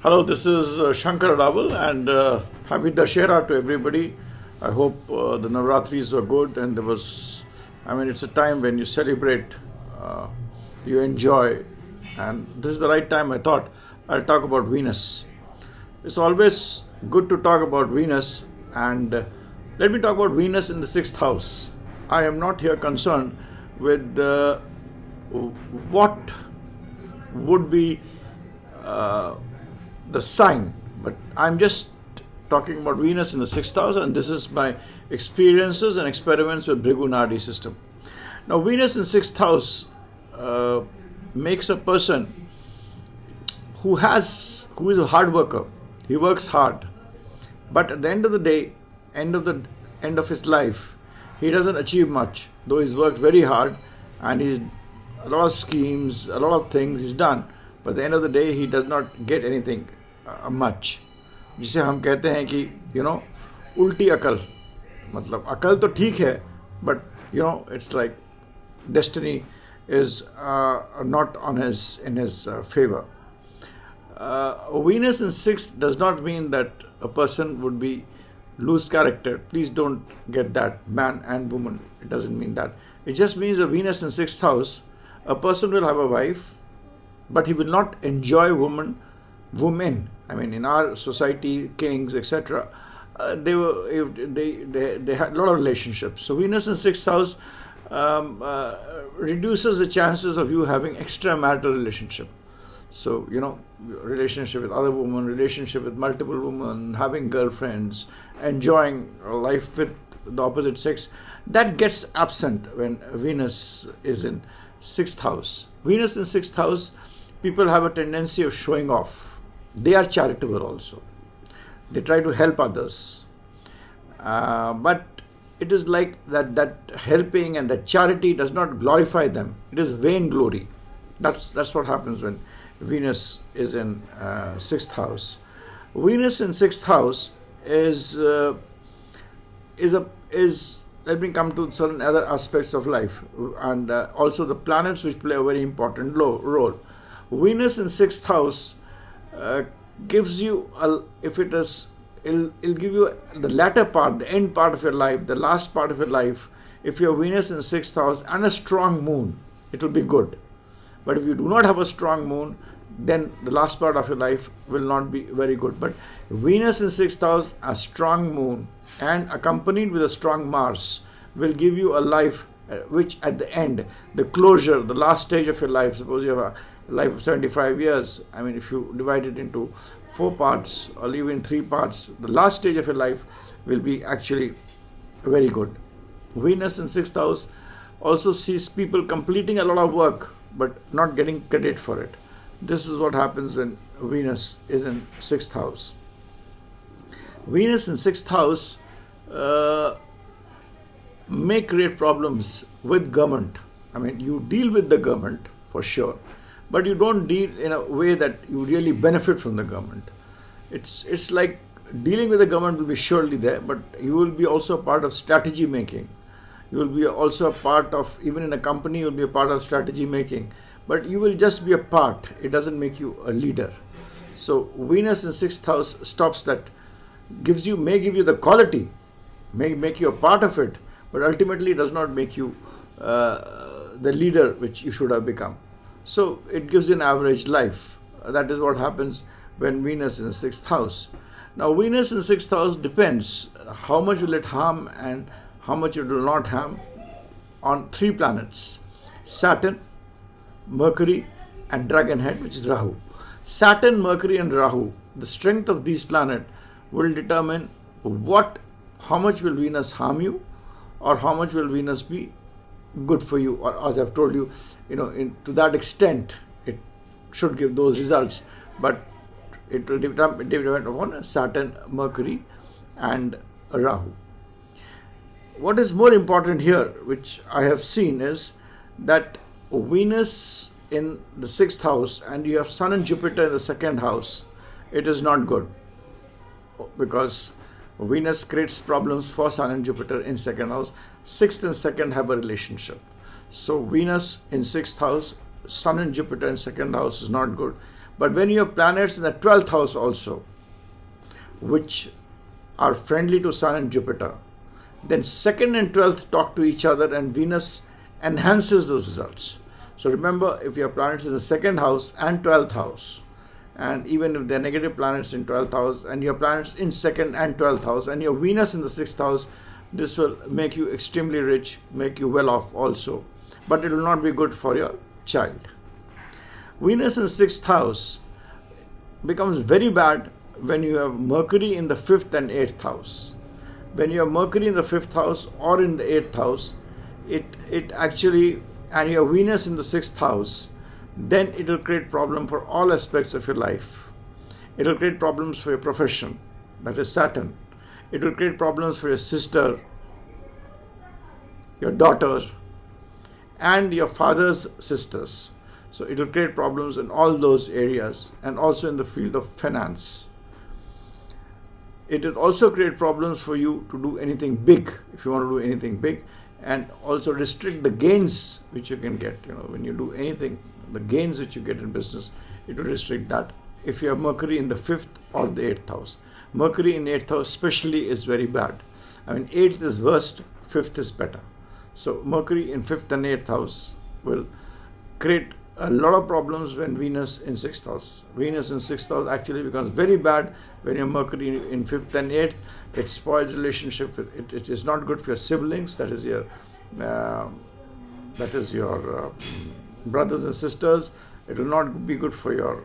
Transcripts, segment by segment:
Hello, this is Shanker Adawal and happy Dashera to everybody. I hope the Navratris were good and it's a time when you celebrate, you enjoy, and this is the right time I thought I'll talk about Venus. It's always good to talk about Venus, and let me talk about Venus in the sixth house. I am not here concerned with what would be the sign, but I'm just talking about Venus in the sixth house, and this is my experiences and experiments with Bhrigu Nadi system. Now, Venus in sixth house makes a person who is a hard worker. He works hard, but at the end of the day, end of his life, he doesn't achieve much, though he's worked very hard and he's a lot of schemes, a lot of things he's done. But at the end of the day, he does not get anything much. जिसे हम कहते हैं कि उल्टी अकल, मतलब अकल तो ठीक है, but it's like destiny is not in his favor. Venus in sixth does not mean that a person would be lose character. Please don't get that, man and woman. It doesn't mean that. It just means a Venus in sixth house, a person will have a wife, but he will not enjoy women. I mean, in our society, kings, etc., they had a lot of relationships. So Venus in sixth house reduces the chances of you having extramarital relationship. So relationship with other women, relationship with multiple women, having girlfriends, enjoying life with the opposite sex, that gets absent when Venus is in sixth house. Venus in sixth house, people have a tendency of showing off. They are charitable also. They try to help others. But it is like that helping and that charity does not glorify them. It is vain glory. That's what happens when Venus is in sixth house. Venus in sixth house is let me come to certain other aspects of life, and also the planets which play a very important role. Venus in sixth house gives you it'll give you the latter part, the end part of your life, the last part of your life. If you have Venus in sixth house and a strong moon, it will be good. But if you do not have a strong moon, then the last part of your life will not be very good. But Venus in sixth house, a strong moon, and accompanied with a strong Mars, will give you a life which at the end, the closure, the last stage of your life, suppose you have a life of 75 years, I mean, if you divide it into 4 parts or even 3 parts, the last stage of your life will be actually very good. Venus in sixth house also sees people completing a lot of work but not getting credit for it. This is what happens when Venus is in sixth house. Venus in sixth house may create problems with government. I mean, you deal with the government for sure, but you don't deal in a way that you really benefit from the government. It's like dealing with the government will be surely there, but you will be also a part of strategy making. You will be also a part of, even in a company, you will be a part of strategy making, but you will just be a part. It doesn't make you a leader. So Venus in sixth house stops that, may give you the quality, may make you a part of it, but ultimately does not make you the leader which you should have become. So it gives you an average life. That is what happens when Venus is in sixth house. Now Venus in sixth house depends how much will it harm and how much it will not harm on 3 planets: Saturn, Mercury, and Dragonhead, which is Rahu. Saturn, Mercury, and Rahu, the strength of these planets will determine how much will Venus harm you, or how much will Venus be good for you, or as I've told you, to that extent, it should give those results, but it will depend upon Saturn, Mercury, and Rahu. What is more important here, which I have seen, is that Venus in the sixth house and you have Sun and Jupiter in the second house, it is not good, because Venus creates problems for Sun and Jupiter in second house. Sixth and second have a relationship. So Venus in sixth house, Sun and Jupiter in second house is not good. But when you have planets in the 12th house also, which are friendly to Sun and Jupiter, then 2nd and 12th talk to each other and Venus enhances those results. So remember, if your planets in the 2nd house and 12th house, and even if they're negative planets in 12th house and your planets in 2nd and 12th house and your Venus in the 6th house, this will make you extremely rich, make you well off also. But it will not be good for your child. Venus in 6th house becomes very bad when you have Mercury in the 5th and 8th house. When you have Mercury in the 5th house or in the 8th house, it actually, and you have Venus in the 6th house, then it will create problem for all aspects of your life. It will create problems for your profession, that is Saturn. It will create problems for your sister, your daughter, and your father's sisters. So it will create problems in all those areas, and also in the field of finance. It will also create problems for you to do anything big, if you want to do anything big, and also restrict the gains which you can get. When you do anything, the gains which you get in business, it will restrict that. If you have Mercury in the 5th or the 8th house, Mercury in 8th house especially is very bad. 8th is worst, 5th is better. So Mercury in 5th and 8th house will create a lot of problems when Venus in 6th house. Venus in 6th house actually becomes very bad when your Mercury in 5th and 8th. It spoils relationship. It is not good for your siblings. That is your brothers and sisters. It will not be good for your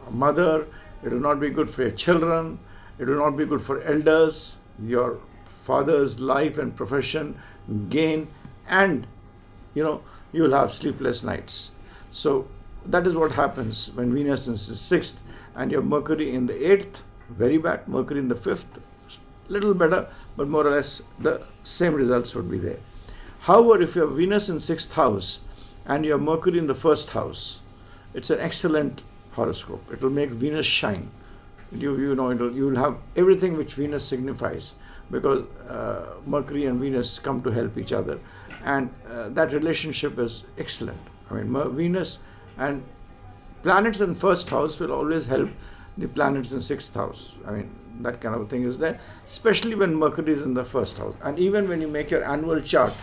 mother. It will not be good for your children. It will not be good for elders. Your father's life and profession gain, and you will have sleepless nights. So that is what happens when Venus is in 6th and your Mercury in the 8th, very bad. Mercury in the 5th, little better, but more or less the same results would be there. However, if you have Venus in 6th house and you have Mercury in the 1st house, it's an excellent horoscope. It will make Venus shine. You will have everything which Venus signifies, because Mercury and Venus come to help each other, and that relationship is excellent. Venus and planets in 1st house will always help the planets in 6th house. That kind of thing is there, especially when Mercury is in the 1st house. And even when you make your annual chart,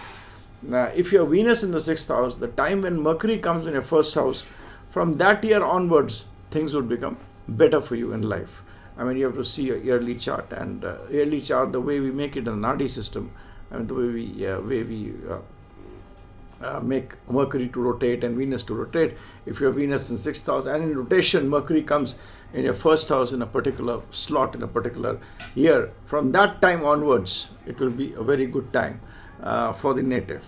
if you have Venus in the 6th house, the time when Mercury comes in your 1st house, from that year onwards, things would become better for you in life. You have to see your yearly chart, and yearly chart, the way we make it in the Nadi system, the way we make Mercury to rotate and Venus to rotate. If you have Venus in 6th house and in rotation, Mercury comes in your 1st house in a particular slot in a particular year, from that time onwards, it will be a very good time for the native.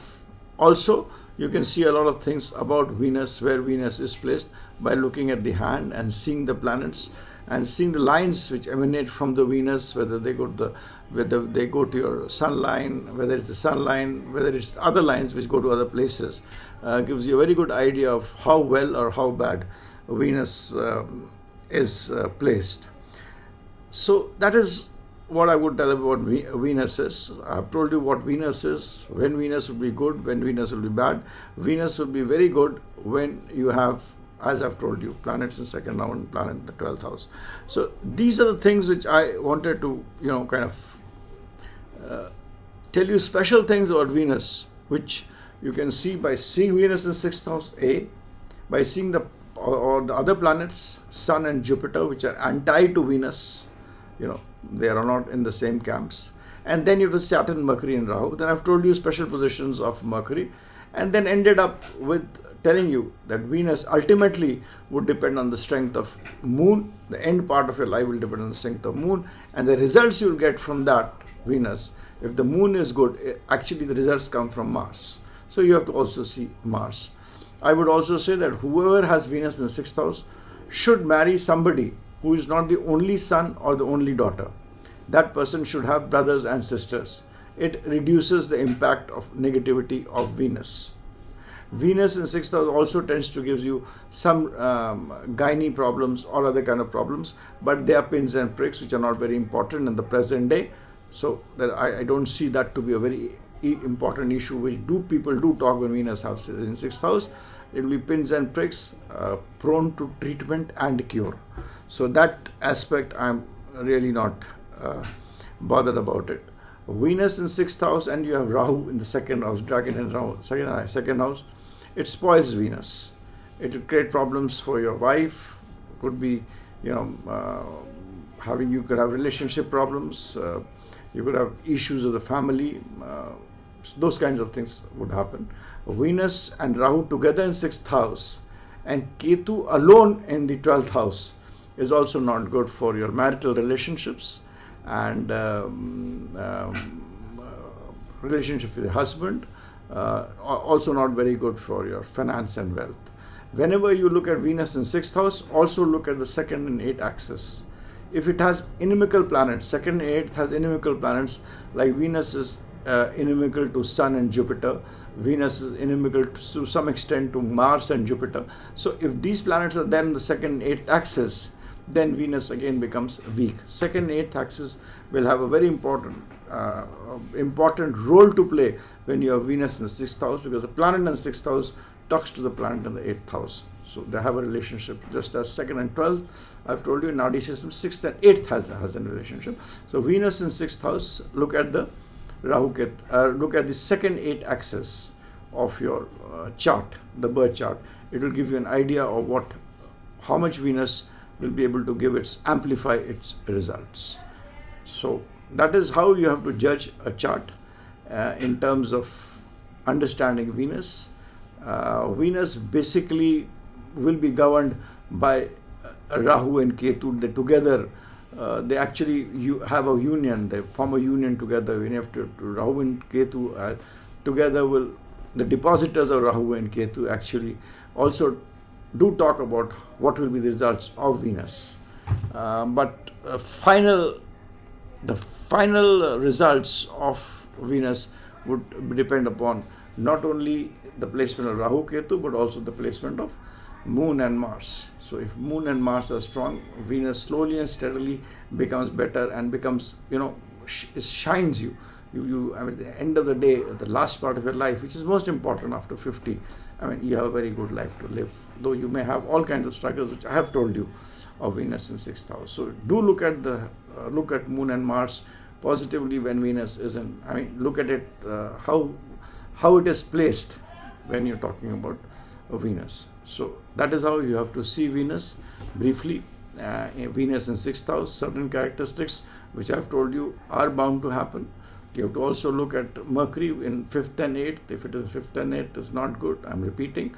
Also, you can see a lot of things about Venus, where Venus is placed, by looking at the hand and seeing the planets and seeing the lines which emanate from the Venus, whether they go to your sun line, whether it's the sun line, whether it's other lines which go to other places, gives you a very good idea of how well or how bad Venus is placed. So that is what I would tell about Venus is. I've told you what Venus is, when Venus will be good, when Venus will be bad. Venus will be very good when you have, as I've told you, planets in 2nd house and planet in the 12th house. So these are the things which I wanted to, tell you special things about Venus, which you can see by seeing Venus in 6th house, by seeing the other planets, Sun and Jupiter, which are anti to Venus, they are not in the same camps. And then you have Saturn, Mercury and Rahu. Then I've told you special positions of Mercury, and then ended up with telling you that Venus ultimately would depend on the strength of Moon. The end part of your life will depend on the strength of Moon, and the results you'll get from that Venus, if the Moon is good, actually the results come from Mars. So you have to also see Mars. I would also say that whoever has Venus in the 6th house should marry somebody who is not the only son or the only daughter. That person should have brothers and sisters. It reduces the impact of negativity of Venus. Venus in 6th house also tends to give you some gynae problems or other kind of problems, but they are pins and pricks which are not very important in the present day. So that I don't see that to be a very important issue, which people do talk when Venus is in 6th house. it will be pins and pricks, prone to treatment and cure. So that aspect I'm really not bothered about it. Venus in 6th house and you have Rahu in the 2nd house, dragon in Rahu, second house, it spoils Venus. It will create problems for your wife. Could be, you know, you could have relationship problems. You could have issues of the family. Those kinds of things would happen. Venus and Rahu together in 6th house and Ketu alone in the 12th house is also not good for your marital relationships and relationship with your husband. Also not very good for your finance and wealth. Whenever you look at Venus in 6th house, also look at the 2nd and 8th axis. If it has inimical planets, 2nd and 8th has inimical planets, like Venus is inimical to Sun and Jupiter. Venus is inimical to some extent to Mars and Jupiter. So if these planets are there in the 2nd and 8th axis, then Venus again becomes weak. 2nd and 8th axis will have a very important role to play when you have Venus in the 6th house, because the planet in the 6th house talks to the planet in the 8th house. So they have a relationship, just as 2nd and 12th. I've told you in Nadi system, 6th and 8th has a relationship. So Venus in 6th house, look at the look at the 2nd 8th axis of your chart, the birth chart. It will give you an idea of how much Venus will be able to amplify its results. So that is how you have to judge a chart in terms of understanding Venus. Venus basically will be governed by Rahu and Ketu. They together, they actually have a union. They form a union together. When you have to Rahu and Ketu together, the depositors of Rahu and Ketu actually also do talk about what will be the results of Venus. But the final results of Venus would depend upon not only the placement of Rahu Ketu, but also the placement of Moon and Mars. So if Moon and Mars are strong, Venus slowly and steadily becomes better and becomes, shines you. I mean, at the end of the day, the last part of your life, which is most important after 50, I mean, you have a very good life to live. Though you may have all kinds of struggles, which I have told you, of Venus in 6th house. So do look at Moon and Mars positively when Venus is in. I mean, look at it how it is placed when you're talking about Venus. So that is how you have to see Venus briefly. Venus in 6th house, certain characteristics which I have told you are bound to happen. You have to also look at Mercury in 5th and 8th. If it is 5th and 8th, it's not good. I'm repeating.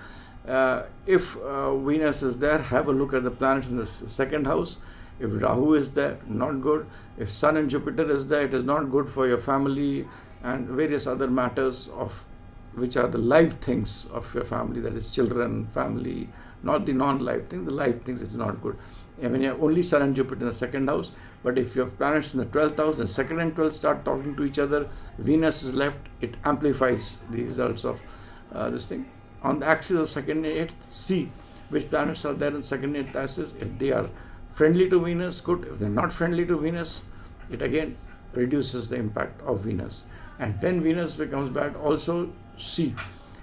If Venus is there, have a look at the planets in the 2nd house. If Rahu is there, not good. If Sun and Jupiter is there, it is not good for your family and various other matters which are the live things of your family, that is children, family, not the non-live thing, the live things is not good. I mean, you have only Sun and Jupiter in the 2nd house, but if you have planets in the 12th house and 2nd and 12th start talking to each other, Venus is left, it amplifies the results of this thing. On the axis of 2nd and 8th, see which planets are there in 2nd and 8th axis. If they are friendly to Venus, good. If they're not friendly to Venus, it again reduces the impact of Venus. And when Venus becomes bad, also see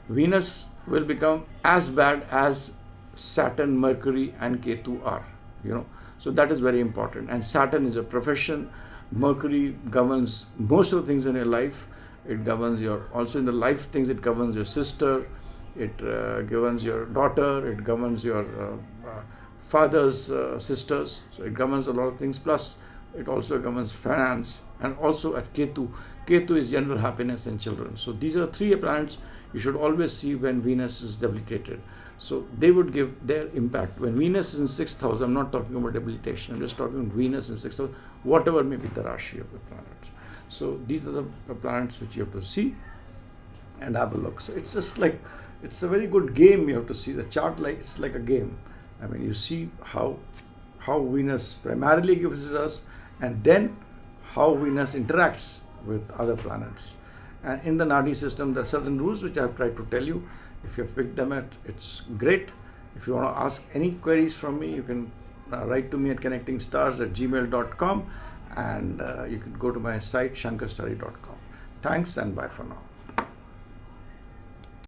Venus will become as bad as Saturn, Mercury and Ketu are, So that is very important. And Saturn is a profession. Mercury governs most of the things in your life. It governs also in the life things, it governs your sister, it governs your daughter, it governs your father's sisters. So it governs a lot of things. Plus, it also governs finance. And also at Ketu. Ketu is general happiness and children. So these are 3 planets you should always see when Venus is debilitated. So they would give their impact. When Venus is in 6th house, I'm not talking about debilitation, I'm just talking Venus in 6th house, whatever may be the Rashi of the planets. So these are the planets which you have to see and have a look. So it's just like, it's a very good game you have to see. The chart, it's like a game. I mean, you see how Venus primarily gives it us, and then how Venus interacts with other planets. And in the Nadi system, there are certain rules which I have tried to tell you. If you have picked them it's great. If you want to ask any queries from me, you can write to me at connectingstars@gmail.com, and you can go to my site shankerstudy.com. Thanks and bye for now.